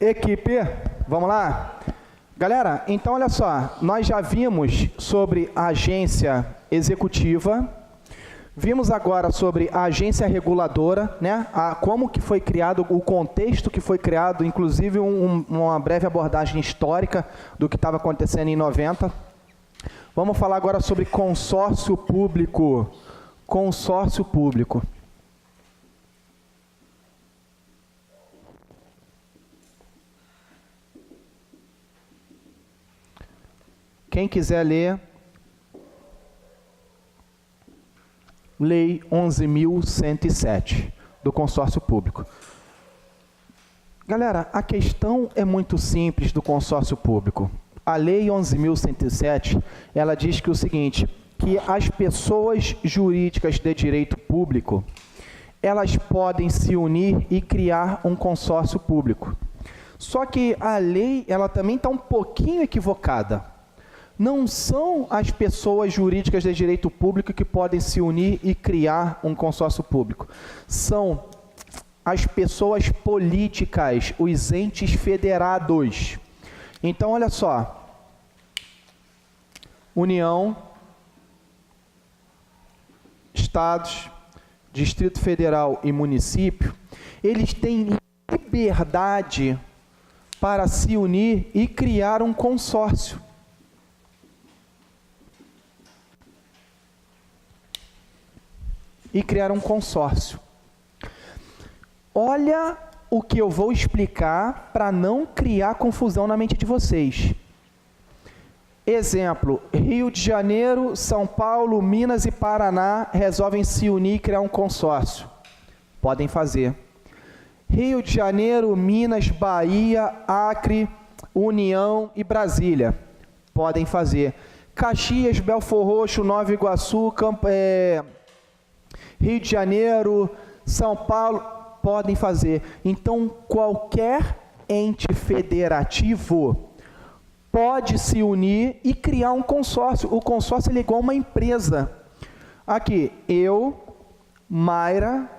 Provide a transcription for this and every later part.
Equipe, vamos lá? Galera, então olha só, nós já vimos sobre a agência executiva, vimos agora sobre a agência reguladora, né? Como que foi criado, o contexto que foi criado, inclusive uma breve abordagem histórica do que estava acontecendo em 90. Vamos falar agora sobre consórcio público. Consórcio público. Quem quiser ler, Lei 11.107, do consórcio público. Galera, a questão é muito simples do consórcio público. A Lei 11.107, ela diz que o seguinte, que as pessoas jurídicas de direito público, elas podem se unir e criar um consórcio público. Só que a lei, ela também está um pouquinho equivocada. Não são as pessoas jurídicas de direito público que podem se unir e criar um consórcio público. São as pessoas políticas, os entes federados. Então, olha só. União, Estados, Distrito Federal e município, eles têm liberdade para se unir e criar um consórcio. E criar um consórcio. Olha o que eu vou explicar para não criar confusão na mente de vocês. Exemplo, Rio de Janeiro, São Paulo, Minas e Paraná resolvem se unir e criar um consórcio. Podem fazer. Rio de Janeiro, Minas, Bahia, Acre, União e Brasília. Podem fazer. Caxias, Belfor Roxo, Nova Iguaçu, Rio de Janeiro, São Paulo, podem fazer. Então, qualquer ente federativo pode se unir e criar um consórcio. O consórcio é igual a uma empresa. Aqui, eu, Mayra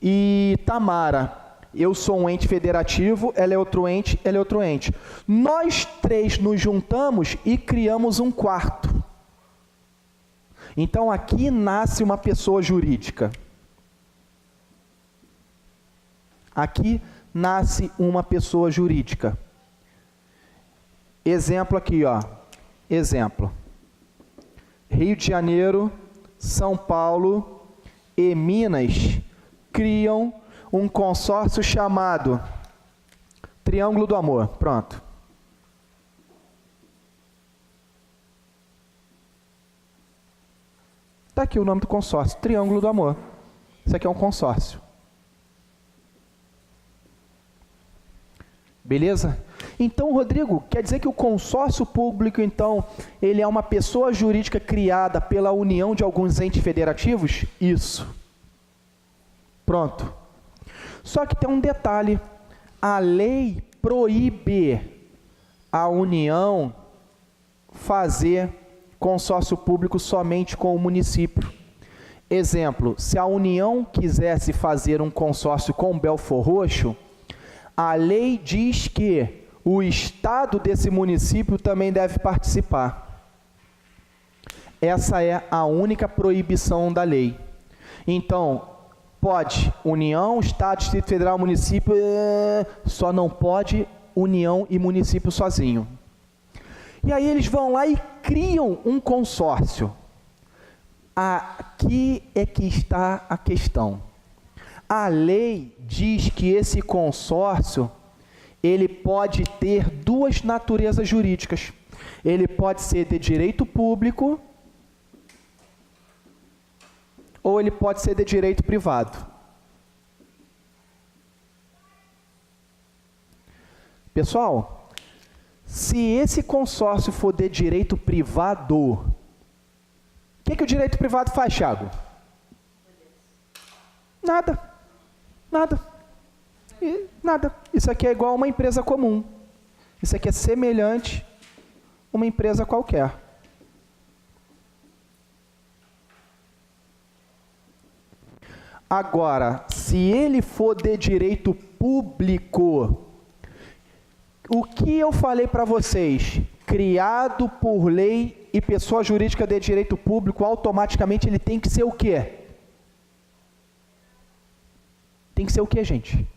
e Tamara. Eu sou um ente federativo, ela é outro ente, ela é outro ente. Nós três nos juntamos e criamos um quarto. Então, aqui nasce uma pessoa jurídica. Aqui nasce uma pessoa jurídica. Exemplo aqui, ó. Exemplo. Rio de Janeiro, São Paulo e Minas criam um consórcio chamado Triângulo do Amor. Pronto. Está aqui o nome do consórcio, Triângulo do Amor. Isso aqui é um consórcio. Beleza? Então, Rodrigo, quer dizer que o consórcio público, então, ele é uma pessoa jurídica criada pela união de alguns entes federativos? Isso. Pronto. Só que tem um detalhe. A lei proíbe a União fazer consórcio público somente com o município. Exemplo, se a União quisesse fazer um consórcio com Belfor Roxo, a lei diz que o estado desse município também deve participar. Essa é a única proibição da lei. Então, pode União, Estado, Distrito Federal, município, só não pode União e município sozinho. E aí eles vão lá e criam um consórcio. Aqui é que está a questão. A lei diz que esse consórcio, ele pode ter duas naturezas jurídicas. Ele pode ser de direito público ou ele pode ser de direito privado. Pessoal, se esse consórcio for de direito privado, o que o direito privado faz, Thiago? Nada. Nada. Nada. Isso aqui é igual a uma empresa comum. Isso aqui é semelhante a uma empresa qualquer. Agora, se ele for de direito público, O que eu falei para vocês? Criado por lei e pessoa jurídica de direito público, automaticamente ele tem que ser o quê? Tem que ser o quê, gente?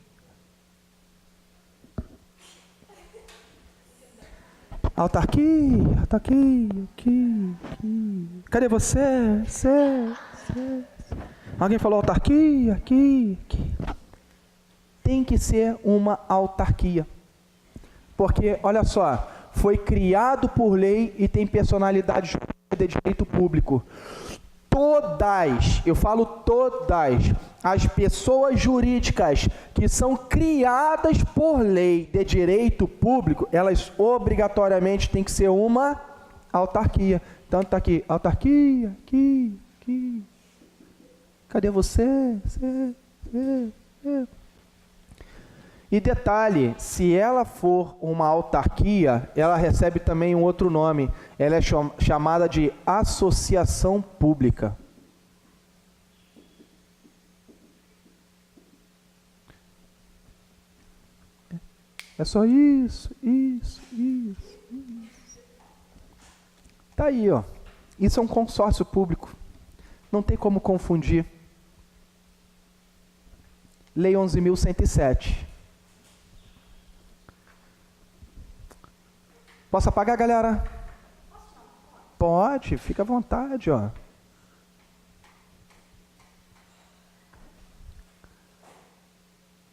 Autarquia, aqui. Cadê você? Alguém falou autarquia, aqui. Tem que ser uma autarquia. Porque, olha só, foi criado por lei e tem personalidade jurídica de direito público. Todas, eu falo todas, as pessoas jurídicas que são criadas por lei de direito público, elas obrigatoriamente têm que ser uma autarquia. Então está aqui, autarquia, aqui. Cadê você? E detalhe, se ela for uma autarquia, ela recebe também um outro nome. Ela é chamada de associação pública. É só isso. Tá aí, ó. Isso é um consórcio público. Não tem como confundir. Lei 11.107. Posso apagar, galera? Pode, fica à vontade, ó.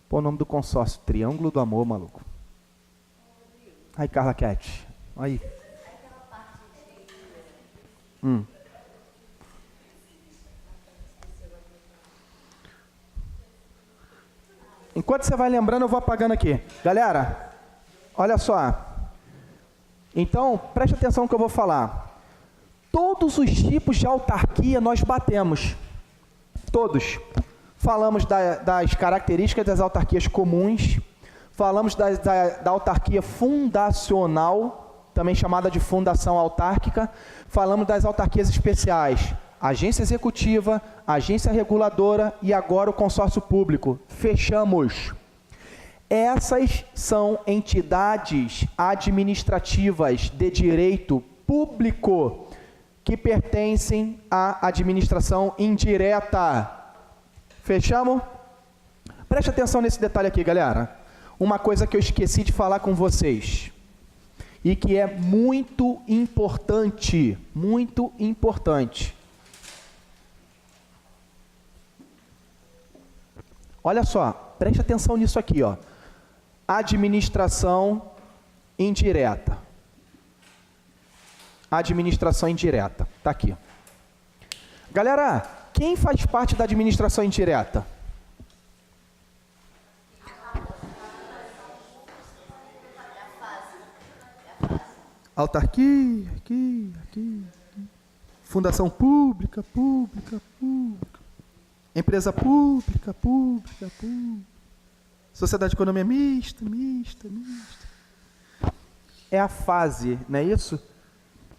Pô, o nome do consórcio, Triângulo do Amor, maluco. Aí, Carla Cat. Aí. Enquanto você vai lembrando, eu vou apagando aqui. Galera, olha só. Então, preste atenção no que eu vou falar. Todos os tipos de autarquia nós batemos. Todos. Falamos das características das autarquias comuns. Falamos da autarquia fundacional, também chamada de fundação autárquica. Falamos das autarquias especiais. Agência executiva, agência reguladora e agora o consórcio público. Fechamos. Essas são entidades administrativas de direito público que pertencem à administração indireta. Fechamos? Preste atenção nesse detalhe aqui, galera. Uma coisa que eu esqueci de falar com vocês e que é muito importante, muito importante. Olha só, preste atenção nisso aqui, ó. Administração indireta. Administração indireta. Está aqui. Galera, quem faz parte da administração indireta? Autarquia, aqui. Fundação pública. Empresa pública. Sociedade de economia mista. É a fase, não é isso?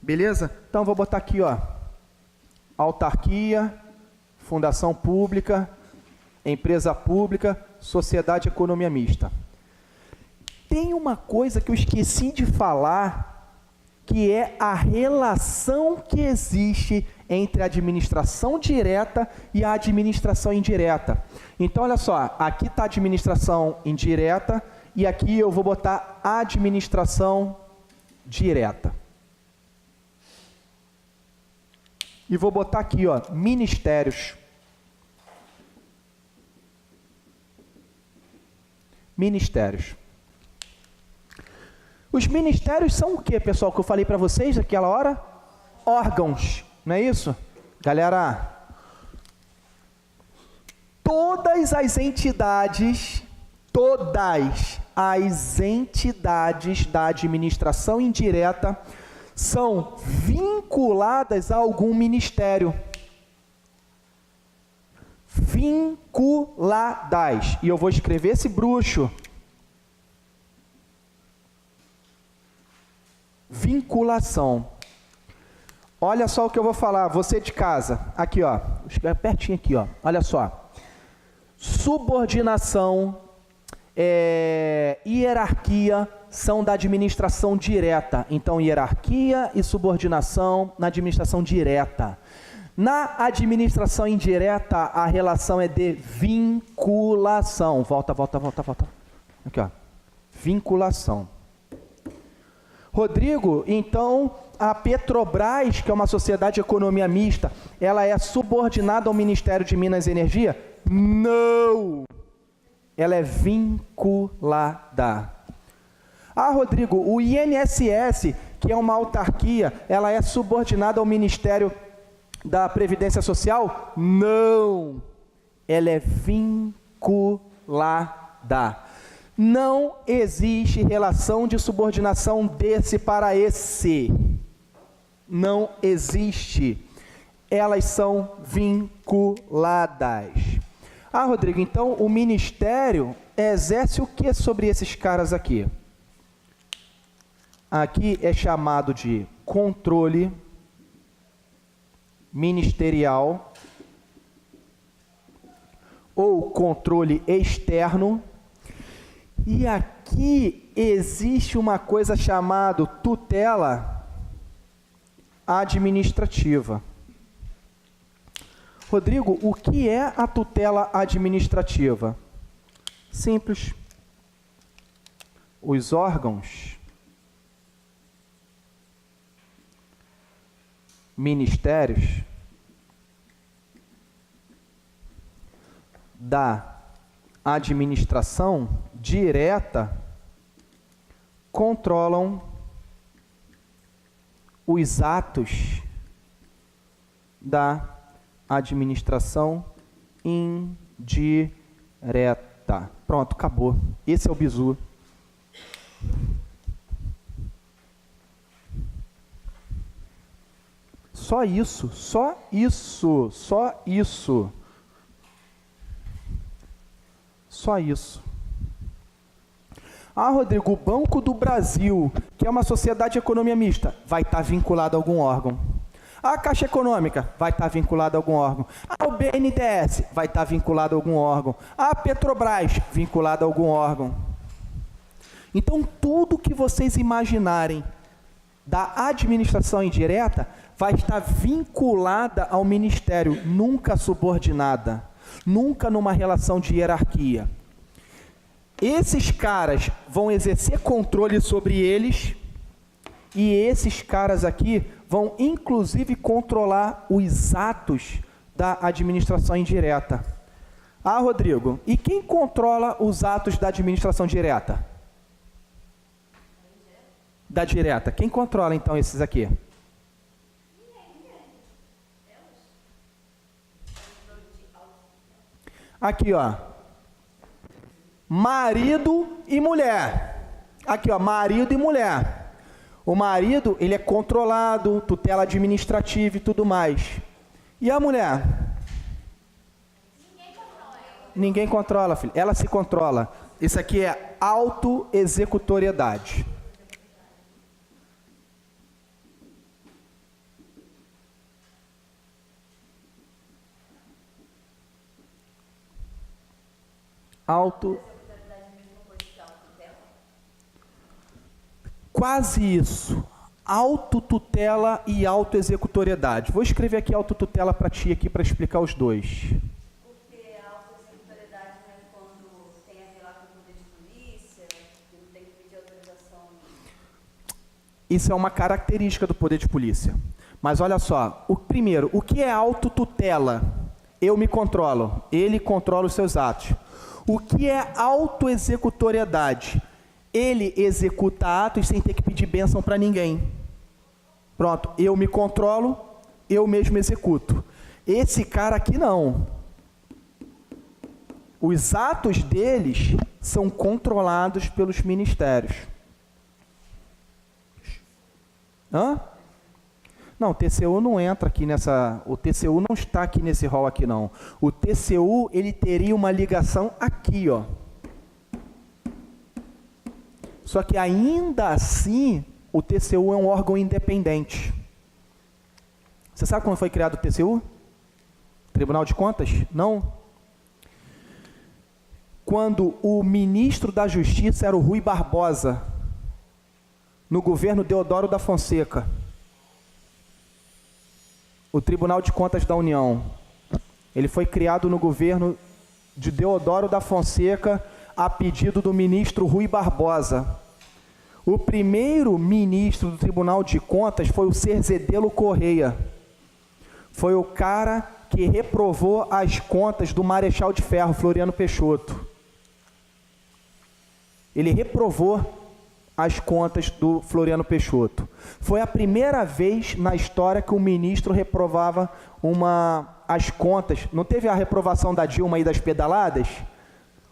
Beleza? Então, vou botar aqui, ó. Autarquia, fundação pública, empresa pública, sociedade de economia mista. Tem uma coisa que eu esqueci de falar, que é a relação que existe entre a administração direta e a administração indireta. Então, olha só, aqui está a administração indireta e aqui eu vou botar administração direta. E vou botar aqui, ó, ministérios. Ministérios. Os ministérios são o que, pessoal, que eu falei para vocês naquela hora? Órgãos, não é isso? Galera, todas as entidades da administração indireta são vinculadas a algum ministério. Vinculadas. E eu vou escrever esse bruxo. Vinculação. Olha só o que eu vou falar, você de casa. Aqui, ó. Pertinho aqui, ó. Olha só. Subordinação, hierarquia, são da administração direta. Então, hierarquia e subordinação na administração direta. Na administração indireta, a relação é de vinculação. Volta. Aqui, ó. Vinculação. Rodrigo, então, a Petrobras, que é uma sociedade de economia mista, ela é subordinada ao Ministério de Minas e Energia? Não! Ela é vinculada. Ah, Rodrigo, o INSS, que é uma autarquia, ela é subordinada ao Ministério da Previdência Social? Não! Ela é vinculada. Não existe relação de subordinação desse para esse. Não existe. Elas são vinculadas. Ah, Rodrigo, então o ministério exerce o que sobre esses caras aqui? Aqui é chamado de controle ministerial ou controle externo. E aqui existe uma coisa chamada tutela administrativa. Rodrigo, o que é a tutela administrativa? Simples. Os órgãos ministérios da administração direta controlam os atos da administração indireta. Pronto, acabou. Esse é o bizu. Só isso, só isso, só isso. Só isso. Ah, Rodrigo, o Banco do Brasil, que é uma sociedade de economia mista, vai estar vinculado a algum órgão. A Caixa Econômica vai estar vinculada a algum órgão. O BNDES vai estar vinculado a algum órgão. A Petrobras, vinculada a algum órgão. Então, tudo que vocês imaginarem da administração indireta vai estar vinculada ao ministério, nunca subordinada, nunca numa relação de hierarquia. Esses caras vão exercer controle sobre eles e esses caras aqui vão, inclusive, controlar os atos da administração indireta. Ah, Rodrigo, e quem controla os atos da administração direta? Da direta. Quem controla, então, esses aqui? Aqui, ó. Marido e mulher. Aqui, ó, marido e mulher. O marido, ele é controlado, tutela administrativa e tudo mais. E a mulher? Ninguém controla, filho. Ela se controla. Isso aqui é autoexecutoriedade. Quase isso. Autotutela e autoexecutoriedade. Vou escrever aqui autotutela para ti aqui para explicar os dois. Porque a autoexecutoriedade não é quando tem a ver lá com o poder de polícia, que não tem que pedir autorização. Isso é uma característica do poder de polícia. Mas olha só, primeiro, o que é autotutela? Eu me controlo, ele controla os seus atos. O que é autoexecutoriedade? Ele executa atos sem ter que pedir bênção para ninguém. Pronto, eu me controlo, eu mesmo executo. Esse cara aqui não. Os atos deles são controlados pelos ministérios. Hã? Não, o TCU não entra aqui nessa... O TCU não está aqui nesse rol aqui, não. O TCU, ele teria uma ligação aqui, ó. Só que ainda assim, o TCU é um órgão independente. Você sabe quando foi criado o TCU? Tribunal de Contas? Não. Quando o ministro da Justiça era o Rui Barbosa. no governo Deodoro da Fonseca. O Tribunal de Contas da União. Ele foi criado no governo de Deodoro da Fonseca, a pedido do ministro Rui Barbosa. O primeiro ministro do Tribunal de Contas foi o Cerzedelo Correia. Foi o cara que reprovou as contas do Marechal de Ferro, Floriano Peixoto. Ele reprovou as contas do Floriano Peixoto. Foi a primeira vez na história que o ministro reprovava as contas. Não teve a reprovação da Dilma e das pedaladas?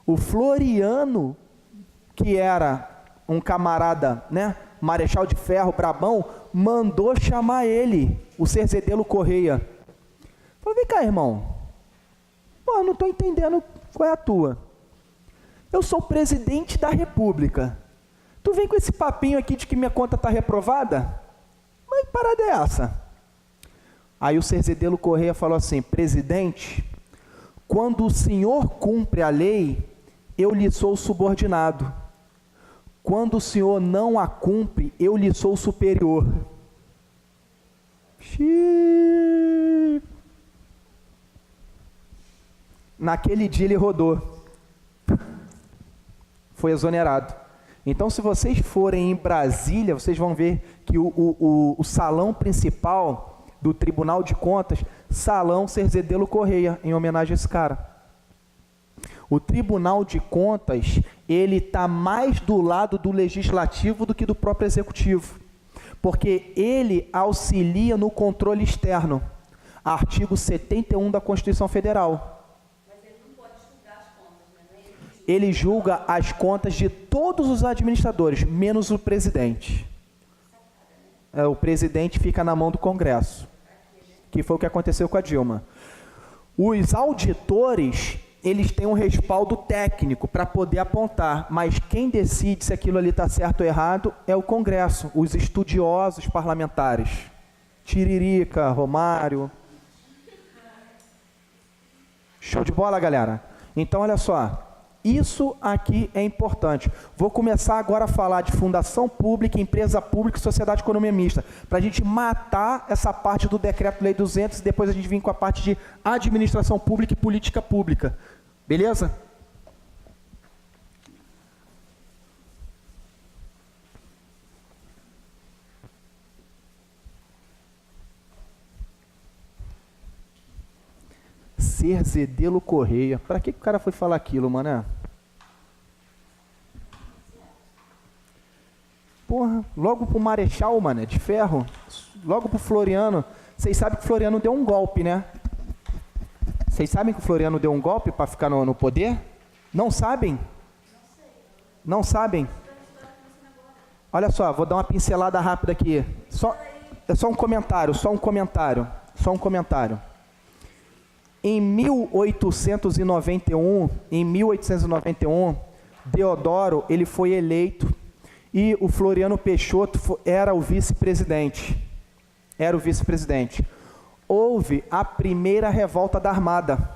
O Floriano, que era um camarada, né, Marechal de Ferro, brabão, mandou chamar ele, o Cerzedelo Correia. Falei, vem cá, irmão. Pô, não estou entendendo qual é a tua. Eu sou presidente da República. Tu vem com esse papinho aqui de que minha conta está reprovada? Mas que parada é essa? Aí o Cerzedelo Correia falou assim, presidente, quando o senhor cumpre a lei, eu lhe sou subordinado. Quando o senhor não a cumpre, eu lhe sou superior. Xiii. Naquele dia ele rodou. Foi exonerado. Então, se vocês forem em Brasília, vocês vão ver que o salão principal do Tribunal de Contas, Salão Cerzedelo Correia, em homenagem a esse cara. O Tribunal de Contas, ele está mais do lado do Legislativo do que do próprio Executivo, porque ele auxilia no controle externo, artigo 71 da Constituição Federal. Ele julga as contas de todos os administradores, menos o presidente. O presidente fica na mão do Congresso, que foi o que aconteceu com a Dilma. Os auditores, eles têm um respaldo técnico para poder apontar, mas quem decide se aquilo ali está certo ou errado é o Congresso, os estudiosos parlamentares. Tiririca, Romário. Show de bola, galera? Então, olha só. Isso aqui é importante. Vou começar agora a falar de fundação pública, empresa pública e sociedade de economia mista, para a gente matar essa parte do Decreto-Lei 200 e depois a gente vir com a parte de administração pública e política pública. Beleza? Cerzedelo Correia. Para que o cara foi falar aquilo, mané? Porra, logo pro Marechal, mané, de Ferro. Logo pro Floriano. Vocês sabem que o Floriano deu um golpe, né? Vocês sabem que o Floriano deu um golpe para ficar no poder? Não sabem? Não sabem? Olha só, vou dar uma pincelada rápida aqui. É só um comentário. Em 1891, Deodoro, ele foi eleito e o Floriano Peixoto era o vice-presidente. Houve a primeira revolta da Armada.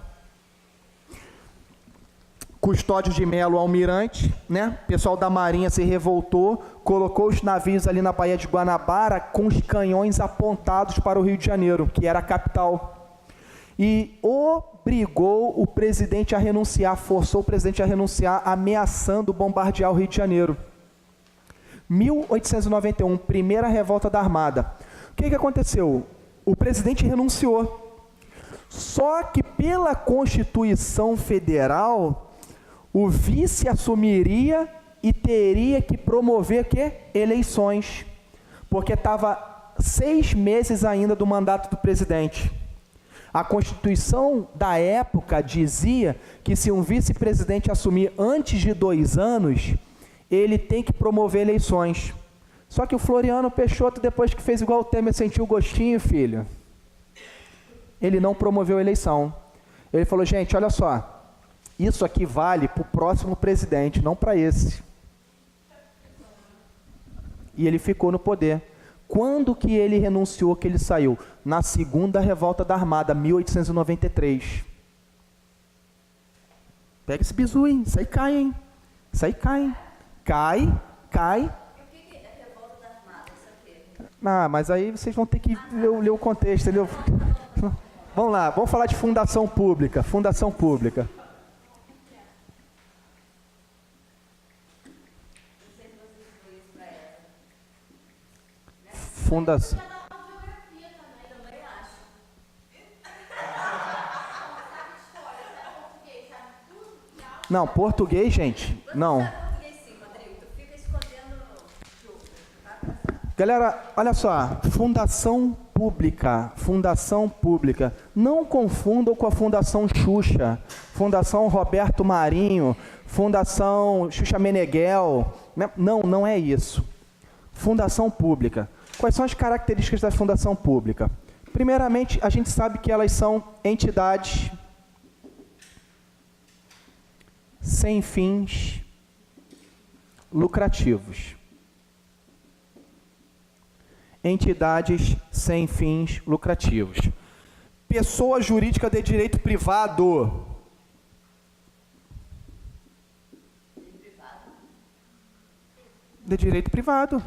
Custódio de Melo, almirante, né? O pessoal da Marinha se revoltou, colocou os navios ali na Baía de Guanabara com os canhões apontados para o Rio de Janeiro, que era a capital. E obrigou o presidente a renunciar, forçou o presidente a renunciar, ameaçando bombardear o Rio de Janeiro. 1891, primeira revolta da Armada. O que aconteceu? O presidente renunciou. Só que pela Constituição Federal, o vice assumiria e teria que promover eleições, porque estava 6 meses ainda do mandato do presidente. A Constituição da época dizia que se um vice-presidente assumir antes de 2 anos, ele tem que promover eleições. Só que o Floriano Peixoto, depois que fez igual o Temer, sentiu o gostinho, filho. Ele não promoveu a eleição. Ele falou, gente, olha só, isso aqui vale para o próximo presidente, não para esse. E ele ficou no poder. Quando que ele renunciou, que ele saiu? Na segunda revolta da Armada, 1893. Pega esse bizu, hein? Isso aí cai, hein? Isso aí cai, hein? Cai. E o que é revolta da Ah, mas aí vocês vão ter que ler o contexto, entendeu? Vamos lá, vamos falar de fundação pública. Fundação pública. Fundação. Não, português, gente, não. Galera, olha só, fundação pública, não confundam com a Fundação Xuxa, Fundação Roberto Marinho, Fundação Xuxa Meneghel, não é isso. Fundação pública. Quais são as características da fundação pública? Primeiramente, a gente sabe que elas são entidades sem fins lucrativos. Entidades sem fins lucrativos. Pessoa jurídica de direito privado. De direito privado.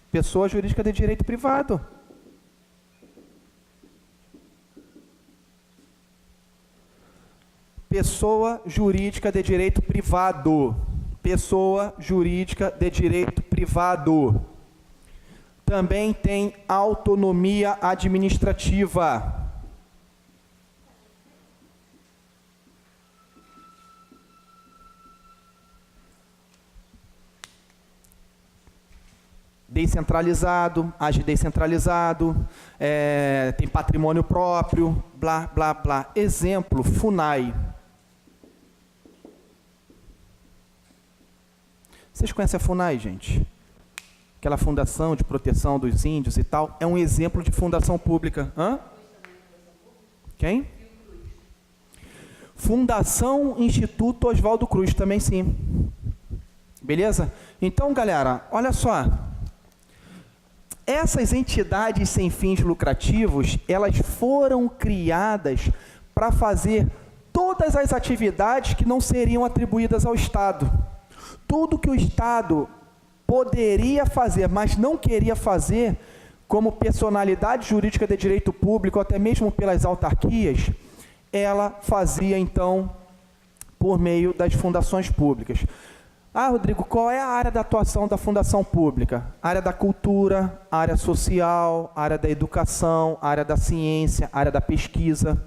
Pessoa jurídica de direito privado. Pessoa jurídica de direito privado. Pessoa jurídica de direito privado. Também tem autonomia administrativa. Descentralizado, age descentralizado, tem patrimônio próprio, blá, blá, blá. Exemplo, FUNAI. Vocês conhecem a FUNAI, gente? Aquela fundação de proteção dos índios e tal, é um exemplo de fundação pública. Hã? Quem? Fundação Instituto Oswaldo Cruz, também sim. Beleza? Então, galera, olha só. Essas entidades sem fins lucrativos, elas foram criadas para fazer todas as atividades que não seriam atribuídas ao Estado. Tudo que o Estado poderia fazer, mas não queria fazer, como personalidade jurídica de direito público, ou até mesmo pelas autarquias, ela fazia, então, por meio das fundações públicas. Ah, Rodrigo, qual é a área da atuação da fundação pública? Área da cultura, área social, área da educação, área da ciência, área da pesquisa.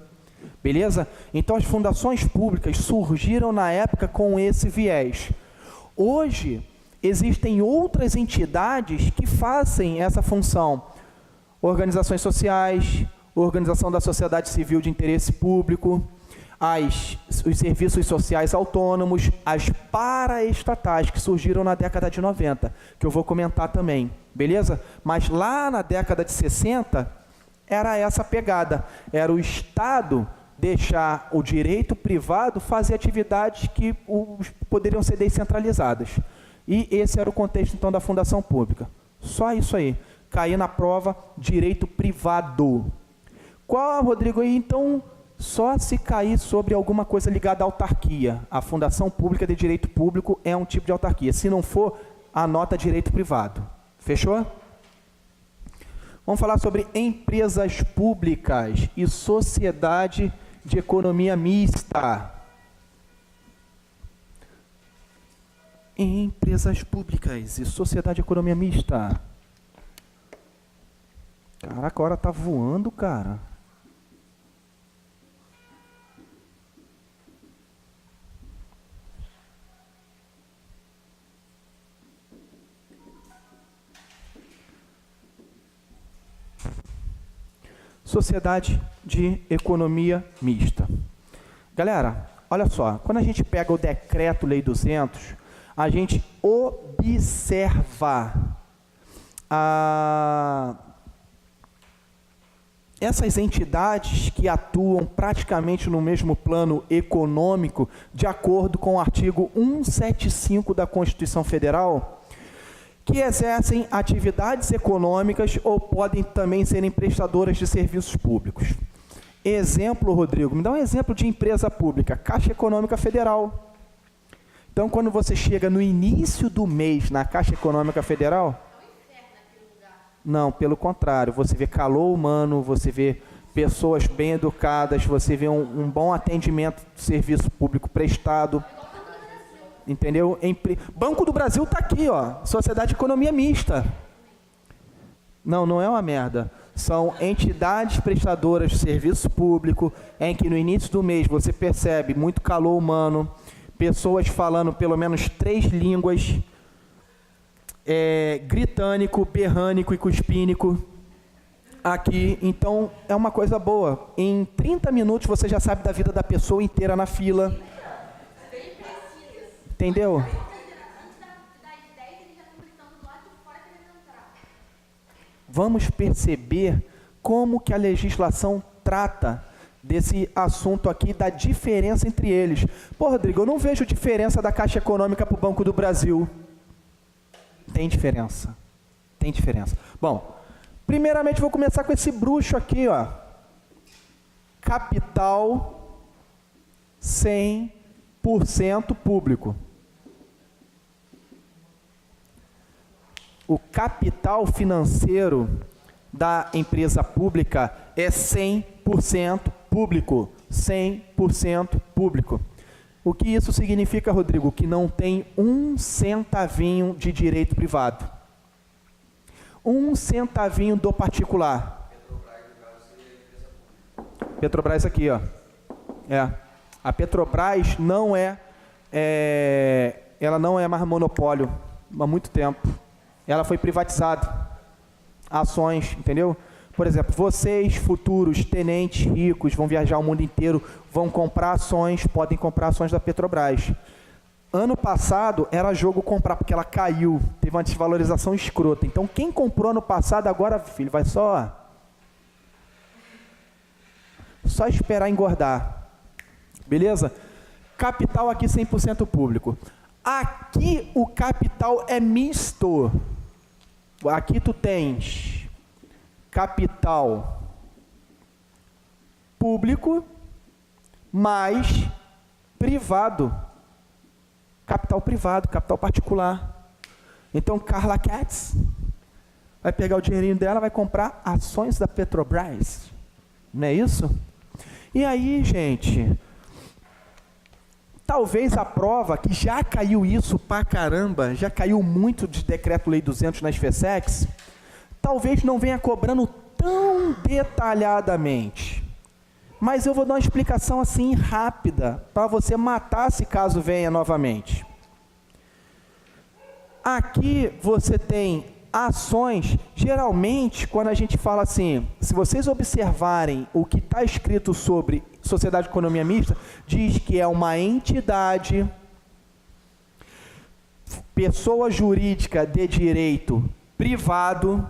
Beleza? Então, as fundações públicas surgiram na época com esse viés. Hoje, existem outras entidades que fazem essa função. Organizações sociais, organização da sociedade civil de interesse público, os serviços sociais autônomos, as paraestatais, que surgiram na década de 90, que eu vou comentar também, beleza? Mas lá na década de 60, era essa pegada, era o Estado deixar o direito privado fazer atividades que poderiam ser descentralizadas. E esse era o contexto, então, da fundação pública. Só isso aí, cair na prova, direito privado. Qual, Rodrigo? Então, só se cair sobre alguma coisa ligada à autarquia. A fundação pública de direito público é um tipo de autarquia. Se não for, anota direito privado. Fechou? Vamos falar sobre empresas públicas e sociedade de economia mista. Empresas públicas e sociedade de economia mista. Caraca, a hora tá voando, cara. Sociedade de economia mista. Galera, olha só, quando a gente pega o Decreto-Lei 200, a gente observa essas entidades que atuam praticamente no mesmo plano econômico, de acordo com o artigo 175 da Constituição Federal, que exercem atividades econômicas ou podem também serem prestadoras de serviços públicos. Exemplo, Rodrigo, me dá um exemplo de empresa pública, Caixa Econômica Federal. Então, quando você chega no início do mês na Caixa Econômica Federal, Não, pelo contrário, você vê calor humano, você vê pessoas bem educadas, você vê um bom atendimento de serviço público prestado. Entendeu? Banco do Brasil está aqui, ó, Sociedade de Economia Mista. Não, não é uma merda. São entidades prestadoras de serviço público, em que no início do mês você percebe muito calor humano, pessoas falando pelo menos 3 línguas, gritânico, berrânico e cuspínico aqui. Então é uma coisa boa. Em 30 minutos você já sabe da vida da pessoa inteira na fila. Entendeu? Vamos perceber como que a legislação trata desse assunto aqui, da diferença entre eles. Pô, Rodrigo, eu não vejo diferença da Caixa Econômica para o Banco do Brasil. Tem diferença. Tem diferença. Bom, primeiramente vou começar com esse bruxo aqui, ó. Capital 100% público. O capital financeiro da empresa pública é 100% público. 100% público. O que isso significa, Rodrigo? Que não tem um centavinho de direito privado. Um centavinho do particular. Petrobras aqui, ó. A Petrobras não ela não é mais monopólio há muito tempo. Ela foi privatizada. Ações, entendeu? Por exemplo, vocês, futuros tenentes ricos, vão viajar o mundo inteiro, vão comprar ações, podem comprar ações da Petrobras. Ano passado era jogo comprar, porque ela caiu, teve uma desvalorização escrota. Então, quem comprou ano passado, agora, filho, vai só esperar engordar. Beleza? Capital aqui 100% público. Aqui o capital é misto. Aqui tu tens capital público mais privado. Capital privado, capital particular. Então, Carla Katz vai pegar o dinheirinho dela, vai comprar ações da Petrobras. Não é isso? E aí, gente, talvez a prova, que já caiu isso pra caramba, já caiu muito de Decreto-Lei 200 nas FESEX, talvez não venha cobrando tão detalhadamente. Mas eu vou dar uma explicação assim rápida, para você matar se caso venha novamente. Aqui você tem ações, geralmente, quando a gente fala assim, se vocês observarem o que está escrito sobre Sociedade de Economia Mista, diz que é uma entidade, pessoa jurídica de direito privado,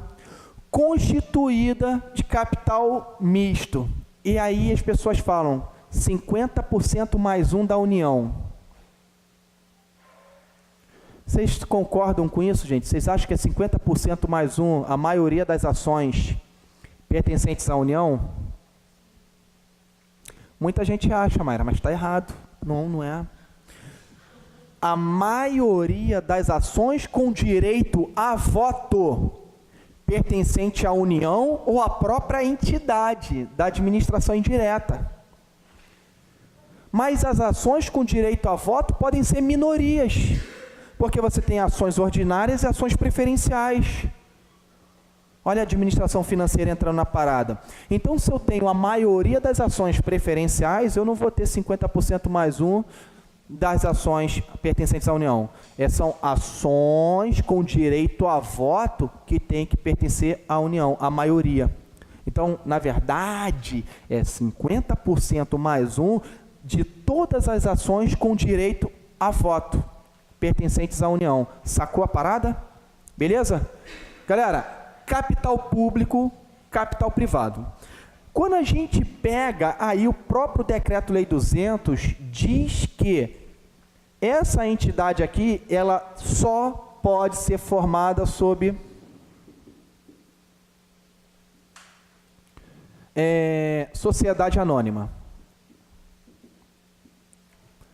constituída de capital misto. E aí as pessoas falam 50% mais um da União. Vocês concordam com isso, gente? Vocês acham que é 50% mais um, a maioria das ações pertencentes à União? Muita gente acha, Mayra, mas está errado. Não, não é. A maioria das ações com direito a voto pertencente à União ou à própria entidade da administração indireta. Mas as ações com direito a voto podem ser minorias, porque você tem ações ordinárias e ações preferenciais. Olha a administração financeira entrando na parada. Então, se eu tenho a maioria das ações preferenciais, eu não vou ter 50% mais um das ações pertencentes à União. São ações com direito a voto que tem que pertencer à União, a maioria. Então, na verdade, é 50% mais um de todas as ações com direito a voto pertencentes à União. Sacou a parada? Beleza? Galera, capital público, capital privado. Quando a gente pega aí o próprio Decreto-Lei 200, diz que essa entidade aqui, ela só pode ser formada sob sociedade anônima.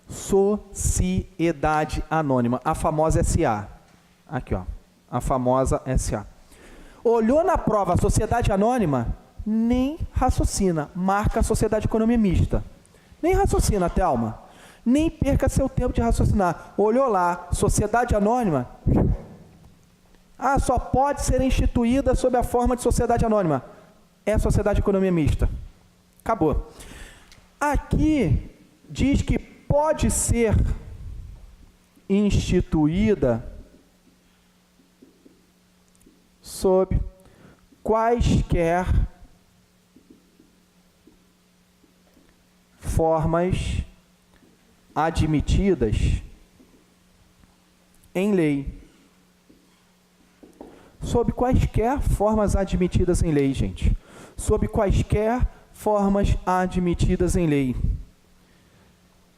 Sociedade anônima, a famosa SA. Aqui, ó, a famosa SA. Olhou na prova a sociedade anônima, nem raciocina, marca a sociedade de economia mista. Nem raciocina, Thelma. Nem perca seu tempo de raciocinar. Olhou lá, sociedade anônima, só pode ser instituída sob a forma de sociedade anônima. É a sociedade de economia mista. Acabou. Aqui diz que pode ser instituída sob quaisquer formas admitidas em lei. Sob quaisquer formas admitidas em lei, gente. Sob quaisquer formas admitidas em lei.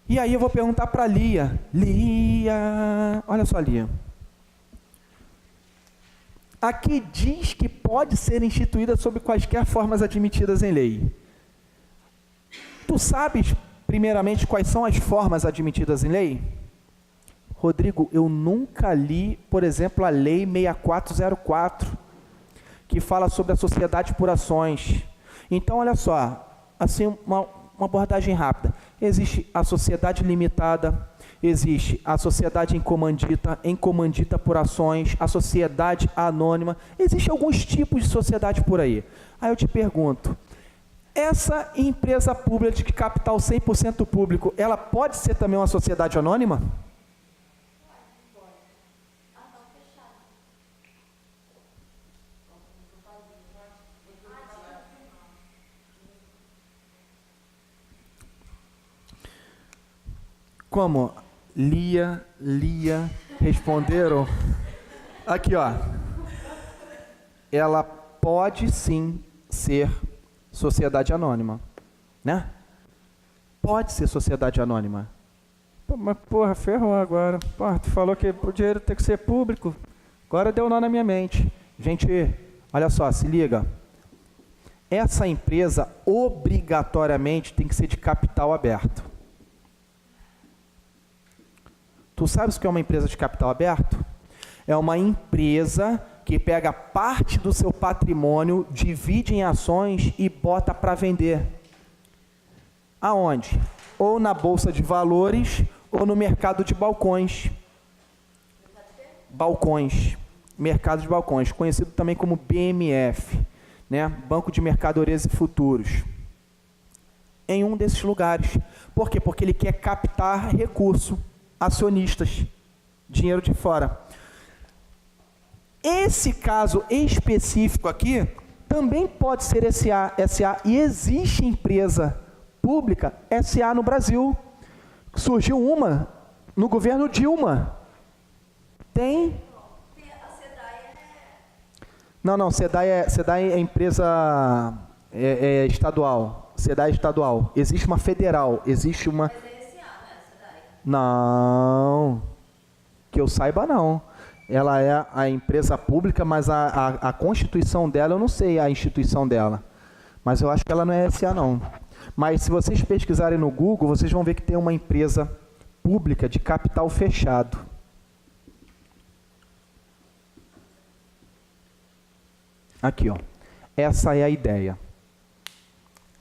E aí eu vou perguntar para Lia. Lia, olha só, Lia. Aqui diz que pode ser instituída sob quaisquer formas admitidas em lei. Tu sabes, primeiramente, quais são as formas admitidas em lei? Rodrigo, eu nunca li, por exemplo, a Lei 6404, que fala sobre a sociedade por ações. Então, olha só, assim, uma abordagem rápida. Existe a sociedade limitada, existe a sociedade em comandita por ações, a sociedade anônima. Existem alguns tipos de sociedade por aí. Aí eu te pergunto, essa empresa pública de capital 100% público, ela pode ser também uma sociedade anônima? Como Lia, responderam? Aqui, ó. Ela pode sim ser sociedade anônima, né? Pode ser sociedade anônima. Pô, mas porra, ferrou agora. Porra, tu falou que o dinheiro tem que ser público. Agora deu nó na minha mente. Gente, olha só, se liga. Essa empresa obrigatoriamente tem que ser de capital aberto. Tu sabes o que é uma empresa de capital aberto? É uma empresa que pega parte do seu patrimônio, divide em ações e bota para vender. Aonde? Ou na Bolsa de Valores ou no mercado de balcões. Balcões. Mercado de balcões, conhecido também como BMF, né? Banco de Mercadorias e Futuros. Em um desses lugares. Por quê? Porque ele quer captar recurso. Acionistas, dinheiro de fora. Esse caso específico aqui também pode ser SA, e existe empresa pública SA no Brasil. Surgiu uma no governo Dilma. Tem? A SEDAI Não, SEDAI é empresa estadual. SEDAI é estadual. Existe uma federal, existe uma... Não, que eu saiba não. Ela é a empresa pública, mas a constituição dela, eu não sei a instituição dela. Mas eu acho que ela não é SA não. Mas se vocês pesquisarem no Google, vocês vão ver que tem uma empresa pública de capital fechado. Aqui, ó. Essa é a ideia.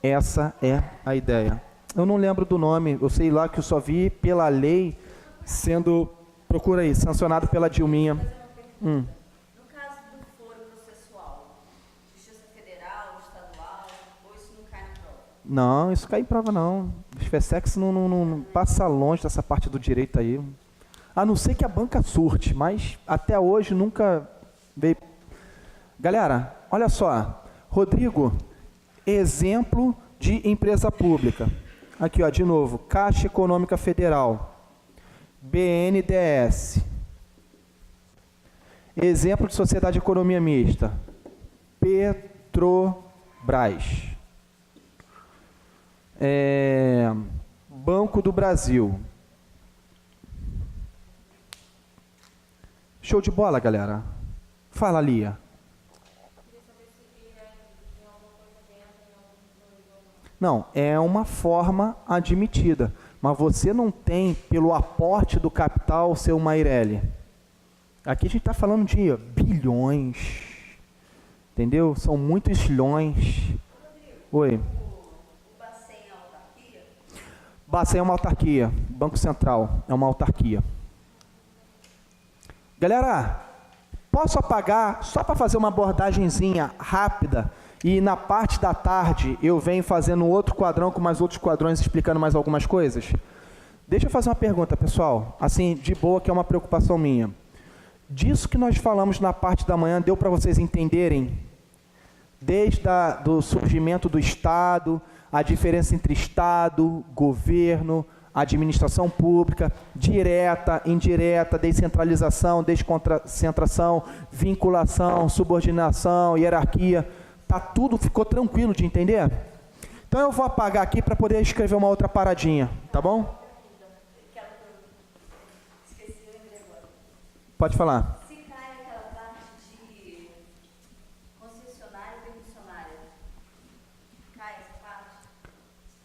Essa é a ideia. Eu não lembro do nome, eu sei lá que eu só vi pela lei sendo, procura aí, sancionado pela Dilminha. No caso do foro processual, Justiça Federal, Estadual, ou isso não cai na prova? Não, isso cai em prova não. O FESEX não passa longe dessa parte do direito aí. A não ser que a banca surte, mas até hoje nunca veio. Galera, olha só. Rodrigo, exemplo de empresa pública. Aqui, ó, de novo, Caixa Econômica Federal, BNDES. Exemplo de sociedade de economia mista, Petrobras. Banco do Brasil. Show de bola, galera. Fala, Lia. Não, é uma forma admitida, mas você não tem, pelo aporte do capital, ser uma Eireli. Aqui a gente está falando de bilhões, Entendeu? São muitos leões. Oi. O Bacen é autarquia? Bacen é uma autarquia. Banco Central é uma autarquia. Galera, posso apagar só para fazer uma abordagenzinha rápida e na parte da tarde eu venho fazendo outro quadrão com mais outros quadrões explicando mais algumas coisas? Deixa eu fazer uma pergunta, pessoal, assim, de boa, que é uma preocupação minha. Disso que nós falamos na parte da manhã, deu para vocês entenderem? Desde do surgimento do Estado, a diferença entre Estado, governo, administração pública, direta, indireta, descentralização, desconcentração, vinculação, subordinação, hierarquia, tudo ficou tranquilo de entender? Então eu vou apagar aqui para poder escrever uma outra paradinha, tá bom? Pode falar. Se cai aquela parte de concessionária e permissionária, cai essa parte?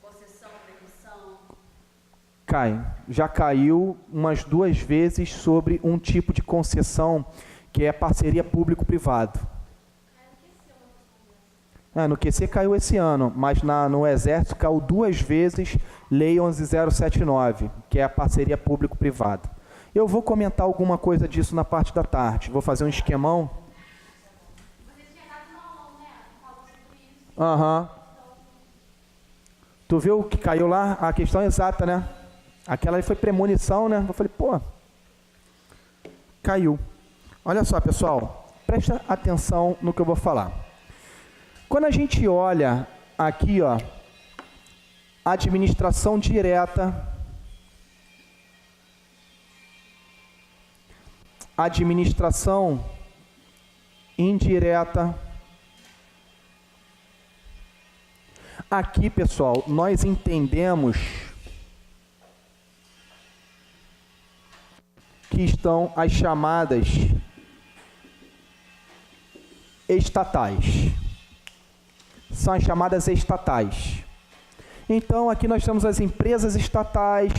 Concessão, permissão? Cai. Já caiu umas 2 vezes sobre um tipo de concessão que é parceria público-privado. No QC caiu esse ano, mas no Exército caiu 2 vezes Lei 11.079, que é a parceria público-privada. Eu vou comentar alguma coisa disso na parte da tarde. Vou fazer um esquemão. Você tinha dado uma aula, né? Falou sobre isso. Aham. Tu viu que caiu lá? A questão é exata, né? Aquela aí foi premonição, né? Eu falei, pô, caiu. Olha só, pessoal, presta atenção no que eu vou falar. Quando a gente olha aqui, ó, administração direta, administração indireta. Aqui, pessoal, nós entendemos que estão as chamadas estatais. São as chamadas estatais. Então, aqui nós temos as empresas estatais,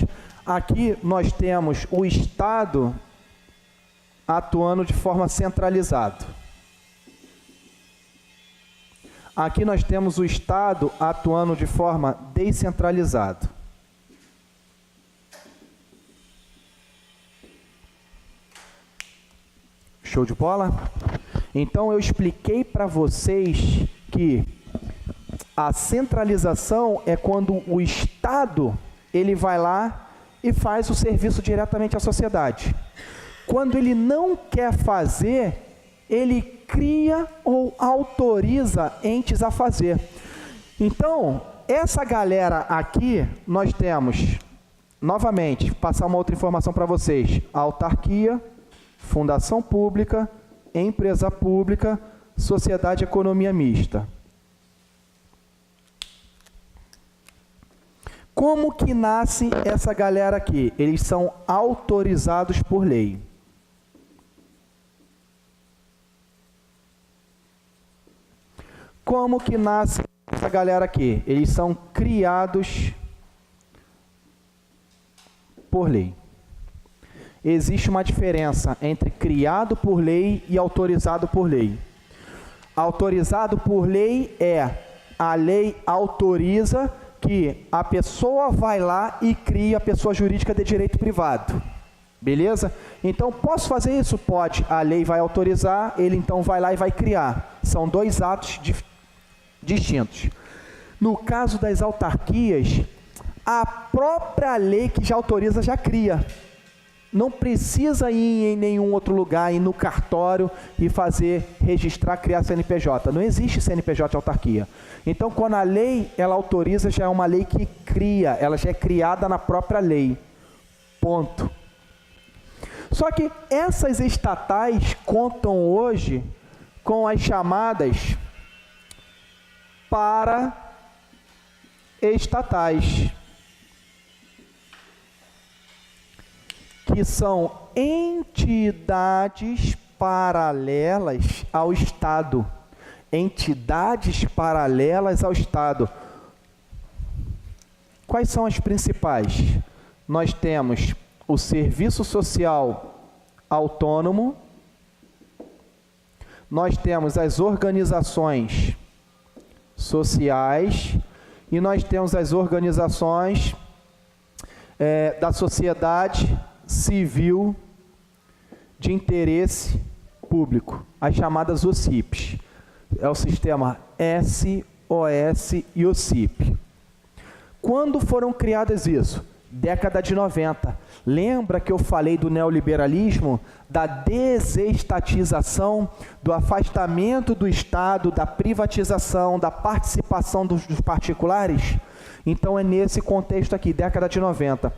aqui nós temos o Estado atuando de forma centralizada. Aqui nós temos o Estado atuando de forma descentralizada. Show de bola? Então eu expliquei para vocês que a centralização é quando o Estado ele vai lá e faz o serviço diretamente à sociedade. Quando ele não quer fazer, ele cria ou autoriza entes a fazer. Então, essa galera aqui, nós temos, novamente, passar uma outra informação para vocês: autarquia, fundação pública, empresa pública, sociedade e economia mista. Como que nasce essa galera aqui? Eles são autorizados por lei. Como que nasce essa galera aqui? Eles são criados por lei. Existe uma diferença entre criado por lei e autorizado por lei. Autorizado por lei é a lei autoriza que a pessoa vai lá e cria a pessoa jurídica de direito privado. Beleza? Então, posso fazer isso? Pode. A lei vai autorizar, ele então vai lá e vai criar. São 2 atos distintos. No caso das autarquias, a própria lei que já autoriza já cria. Não precisa ir em nenhum outro lugar, ir no cartório e registrar, criar CNPJ. Não existe CNPJ de autarquia. Então, quando a lei ela autoriza, já é uma lei que cria, ela já é criada na própria lei. Ponto. Só que essas estatais contam hoje com as chamadas paraestatais, que são entidades paralelas ao Estado. Entidades paralelas ao Estado. Quais são as principais? Nós temos o Serviço Social Autônomo, nós temos as organizações sociais e nós temos as organizações da sociedade civil de interesse público, as chamadas OCIPs. É o sistema SOS e OCIP. Quando foram criadas isso? Década de 90. Lembra que eu falei do neoliberalismo, da desestatização, do afastamento do Estado, da privatização, da participação dos particulares? Então é nesse contexto aqui, década de 90.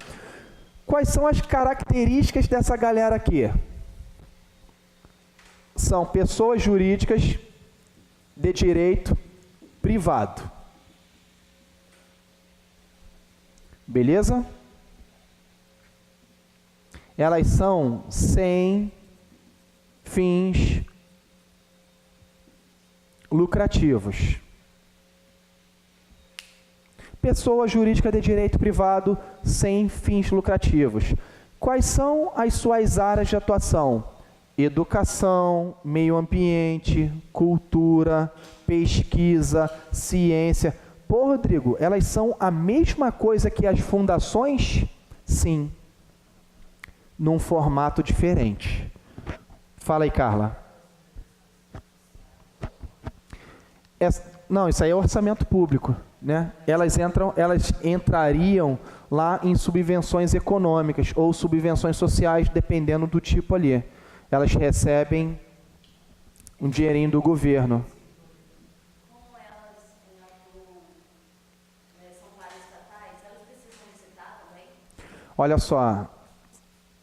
Quais são as características dessa galera aqui? São pessoas jurídicas de direito privado. Beleza? Elas são sem fins lucrativos. Pessoa jurídica de direito privado sem fins lucrativos. Quais são as suas áreas de atuação? Educação, meio ambiente, cultura, pesquisa, ciência. Pô, Rodrigo, elas são a mesma coisa que as fundações? Sim. Num formato diferente. Fala aí, Carla. Não, isso aí é orçamento público, né? Elas entrariam lá em subvenções econômicas ou subvenções sociais, dependendo do tipo ali. Elas recebem um dinheirinho do governo. Como elas são paraestatais, elas precisam licitar também? Olha só,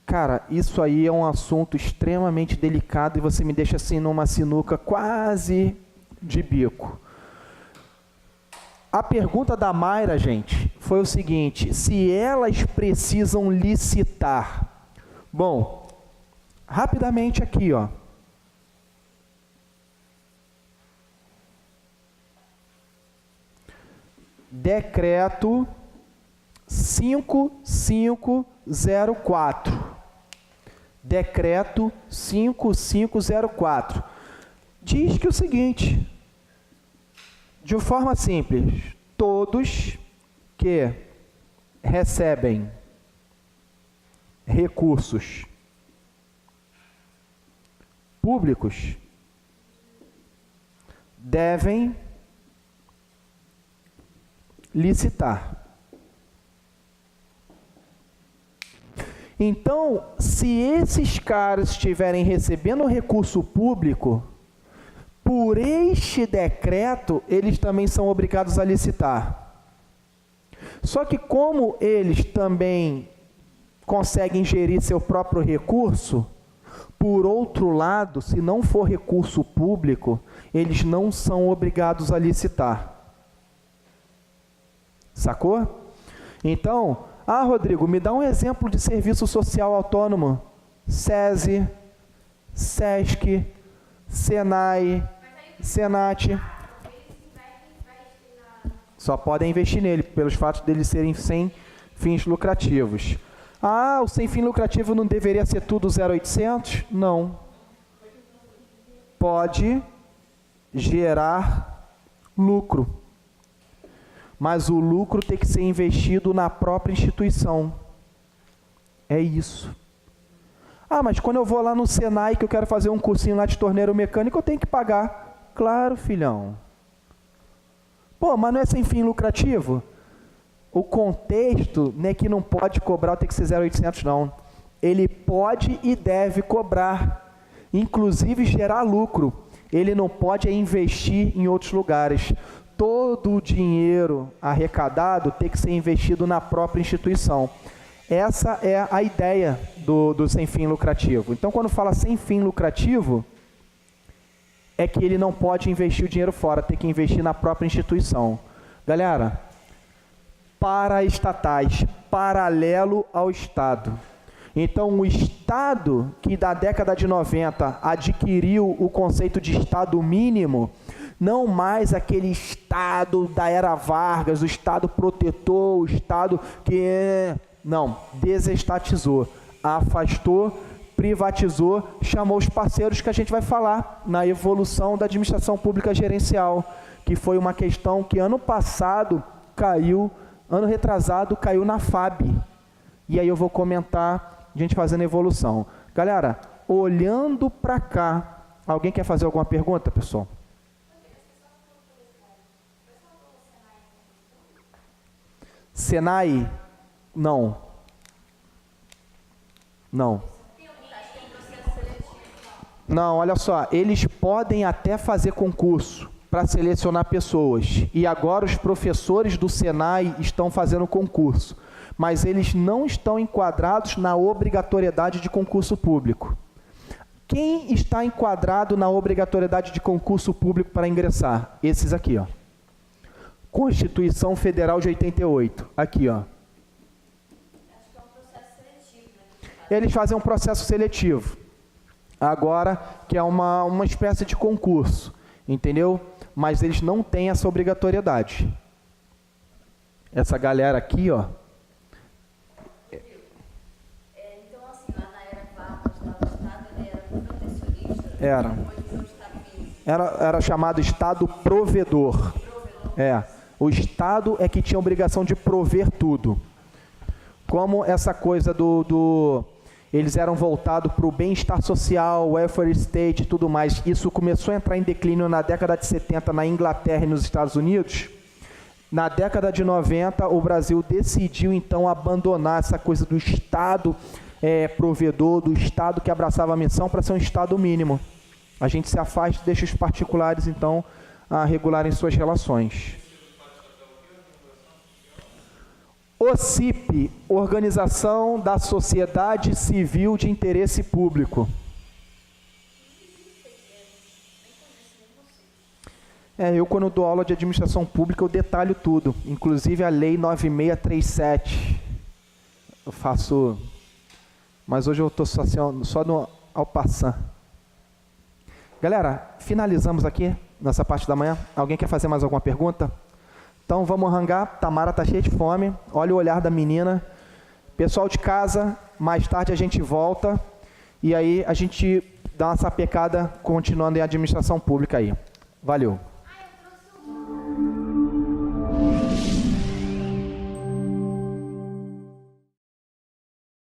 cara, isso aí é um assunto extremamente delicado e você me deixa assim numa sinuca quase de bico. A pergunta da Mayra, gente, foi o seguinte: se elas precisam licitar? Bom, rapidamente aqui, ó. Decreto 5504. Decreto 5504. Diz que o seguinte, de forma simples, todos que recebem recursos públicos devem licitar. Então, se esses caras estiverem recebendo recurso público, por este decreto, eles também são obrigados a licitar. Só que como eles também conseguem gerir seu próprio recurso, por outro lado, se não for recurso público, eles não são obrigados a licitar. Sacou? Então, Rodrigo, me dá um exemplo de serviço social autônomo. SESI, SESC, SENAI, SENAT. Só podem investir nele, pelos fatos deles serem sem fins lucrativos. O sem fim lucrativo não deveria ser tudo 0800? Não. Pode gerar lucro. Mas o lucro tem que ser investido na própria instituição. É isso. Mas quando eu vou lá no Senai, que eu quero fazer um cursinho lá de torneiro mecânico, eu tenho que pagar. Claro, filhão. Mas não é sem fim lucrativo? O contexto não é que não pode cobrar, tem que ser 0800, não. Ele pode e deve cobrar, inclusive gerar lucro. Ele não pode investir em outros lugares. Todo o dinheiro arrecadado tem que ser investido na própria instituição. Essa é a ideia do sem fim lucrativo. Então, quando fala sem fim lucrativo, é que ele não pode investir o dinheiro fora, tem que investir na própria instituição. Galera, paraestatais, paralelo ao Estado. Então, o Estado, que da década de 90 adquiriu o conceito de Estado mínimo, não mais aquele Estado da era Vargas, o Estado protetor, o Estado que... Não, desestatizou, afastou, privatizou, chamou os parceiros que a gente vai falar na evolução da administração pública gerencial, que foi uma questão que ano passado caiu, ano retrasado caiu na FAB. E aí eu vou comentar, a gente fazendo a evolução. Galera, olhando para cá, alguém quer fazer alguma pergunta, pessoal? Senai? Não. Não. Não, olha só, eles podem até fazer concurso para selecionar pessoas. E agora os professores do Senai estão fazendo concurso. Mas eles não estão enquadrados na obrigatoriedade de concurso público. Quem está enquadrado na obrigatoriedade de concurso público para ingressar? Esses aqui, ó. Constituição Federal de 88. Aqui, ó. Acho que é um processo seletivo, né? Eles fazem um processo seletivo. Agora, que é uma espécie de concurso, entendeu? Mas eles não têm essa obrigatoriedade. Essa galera aqui, ó. Então, assim, lá na era Vargas, lá o Estado ele era protecionista. Era. Depois virou Estado mínimo. Era chamado Estado provedor. O Estado é que tinha a obrigação de prover tudo. Como essa coisa eles eram voltados para o bem-estar social, welfare state e tudo mais. Isso começou a entrar em declínio na década de 70 na Inglaterra e nos Estados Unidos. Na década de 90, o Brasil decidiu, então, abandonar essa coisa do Estado provedor, do Estado que abraçava a missão, para ser um Estado mínimo. A gente se afasta e deixa os particulares, então, a regularem suas relações. OCIP, Organização da Sociedade Civil de Interesse Público. Eu quando dou aula de administração pública, eu detalho tudo, inclusive a Lei 9637. Eu faço, mas hoje eu estou só no ao passant. Galera, finalizamos aqui, nessa parte da manhã. Alguém quer fazer mais alguma pergunta? Então vamos arrancar, Tamara está cheia de fome, olha o olhar da menina. Pessoal de casa, mais tarde a gente volta e aí a gente dá uma sapecada continuando em administração pública aí. Valeu.